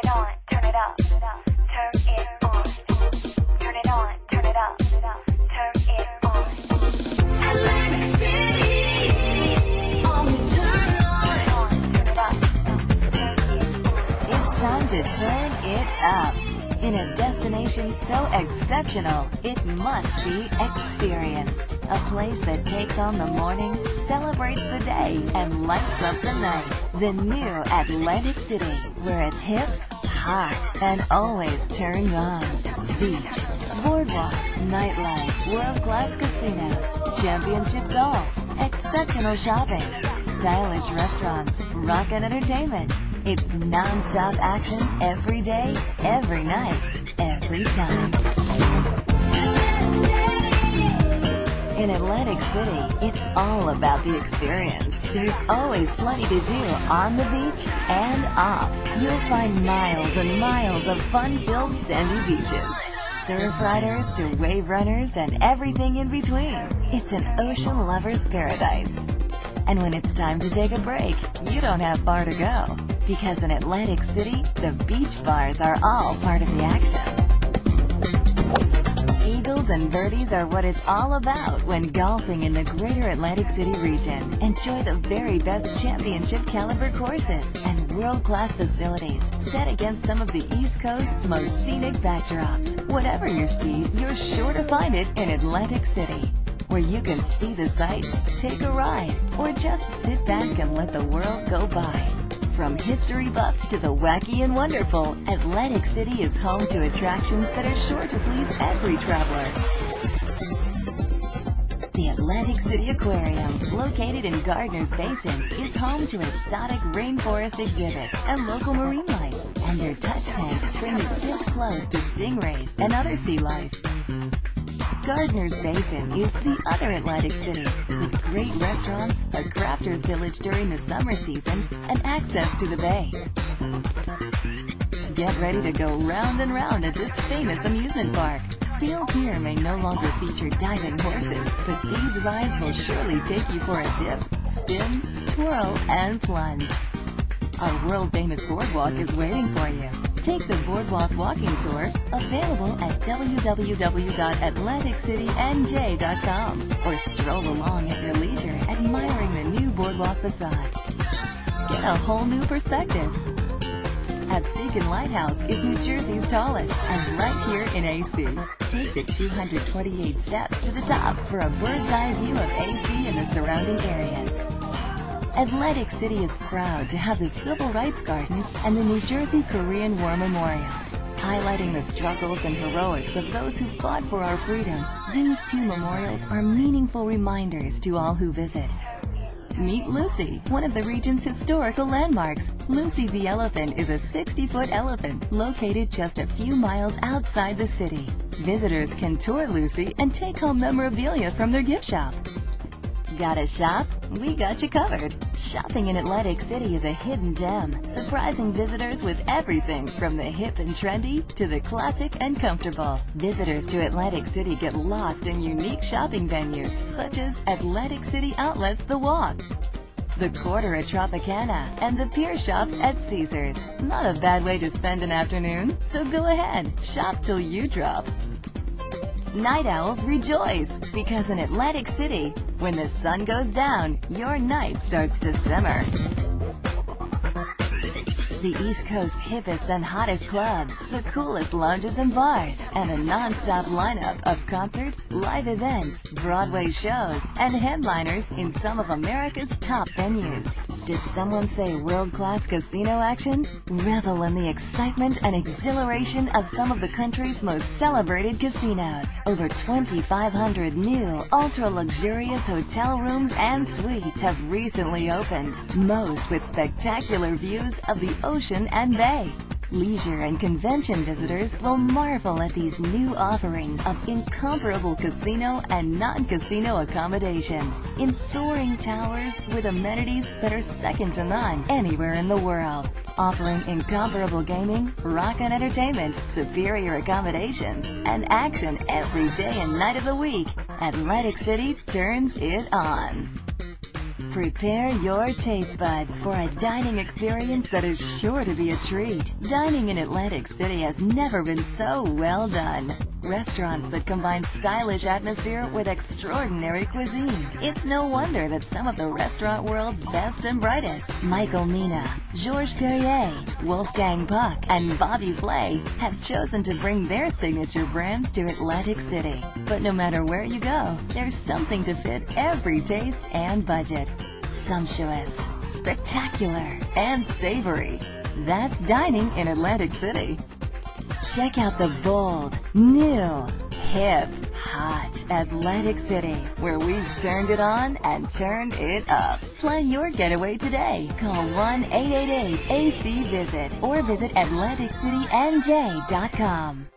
it on, turn it up, turn it on. Turn it on, turn it up, turn it on. Atlantic City, always turn on. Turn it up, turn it on. It's time to turn it up. In a destination so exceptional, it must be experienced. A place that takes on the morning, celebrates the day, and lights up the night. The new Atlantic City, where it's hip, hot, and always turned on. Beach, boardwalk, nightlife, world-class casinos, championship golf, exceptional shopping, stylish restaurants, rockin' entertainment. It's non-stop action every day, every night, every time. In Atlantic City, it's all about the experience. There's always plenty to do on the beach and off. You'll find miles and miles of fun-filled sandy beaches, surf riders to wave runners and everything in between. It's an ocean lover's paradise. And when it's time to take a break, you don't have far to go. Because in Atlantic City, the beach bars are all part of the action. Eagles and birdies are what it's all about when golfing in the greater Atlantic City region. Enjoy the very best championship caliber courses and world-class facilities set against some of the East Coast's most scenic backdrops. Whatever your speed, you're sure to find it in Atlantic City, where you can see the sights, take a ride, or just sit back and let the world go by. From history buffs to the wacky and wonderful, Atlantic City is home to attractions that are sure to please every traveler. The Atlantic City Aquarium, located in Gardner's Basin, is home to exotic rainforest exhibits and local marine life. And their touch tanks bring you this close to stingrays and other sea life. Gardner's Basin is the other Atlantic City, with great restaurants, a crafters village during the summer season, and access to the bay. Get ready to go round and round at this famous amusement park. Steel Pier may no longer feature diving horses, but these rides will surely take you for a dip, spin, twirl, and plunge. Our world-famous boardwalk is waiting for you. Take the Boardwalk Walking Tour, available at www.atlanticitynj.com, or stroll along at your leisure admiring the new boardwalk facades. Get a whole new perspective. Absecon Lighthouse is New Jersey's tallest, and right here in AC. Take the 228 steps to the top for a bird's eye view of AC and the surrounding areas. Atlantic City is proud to have the Civil Rights Garden and the New Jersey Korean War Memorial. Highlighting the struggles and heroics of those who fought for our freedom, these two memorials are meaningful reminders to all who visit. Meet Lucy, one of the region's historical landmarks. Lucy the elephant is a 60-foot elephant located just a few miles outside the city. Visitors can tour Lucy and take home memorabilia from their gift shop. Gotta shop? We got you covered. Shopping in Atlantic City is a hidden gem, surprising visitors with everything from the hip and trendy to the classic and comfortable. Visitors to Atlantic City get lost in unique shopping venues, such as Atlantic City Outlets The Walk, the Quarter at Tropicana, and the Pier Shops at Caesars. Not a bad way to spend an afternoon, so go ahead, shop till you drop. Night owls rejoice, because in Atlantic City, when the sun goes down, your night starts to simmer. The East Coast's hippest and hottest clubs, the coolest lounges and bars, and a non-stop lineup of concerts, live events, Broadway shows, and headliners in some of America's top venues. Did someone say world-class casino action? Revel in the excitement and exhilaration of some of the country's most celebrated casinos. Over 2,500 new, ultra-luxurious hotel rooms and suites have recently opened, most with spectacular views of the ocean and bay. Leisure and convention visitors will marvel at these new offerings of incomparable casino and non-casino accommodations in soaring towers with amenities that are second to none anywhere in the world. Offering incomparable gaming, rockin' entertainment, superior accommodations, and action every day and night of the week, Atlantic City turns it on. Prepare your taste buds for a dining experience that is sure to be a treat. Dining in Atlantic City has never been so well done. Restaurants that combine stylish atmosphere with extraordinary cuisine. It's no wonder that some of the restaurant world's best and brightest, Michael Mina, Georges Perrier, Wolfgang Puck, and Bobby Flay, have chosen to bring their signature brands to Atlantic City. But no matter where you go, there's something to fit every taste and budget. Sumptuous, spectacular, and savory. That's dining in Atlantic City. Check out the bold, new, hip, hot Atlantic City, where we've turned it on and turned it up. Plan your getaway today. Call 1-888-AC-VISIT or visit AtlanticCityNJ.com.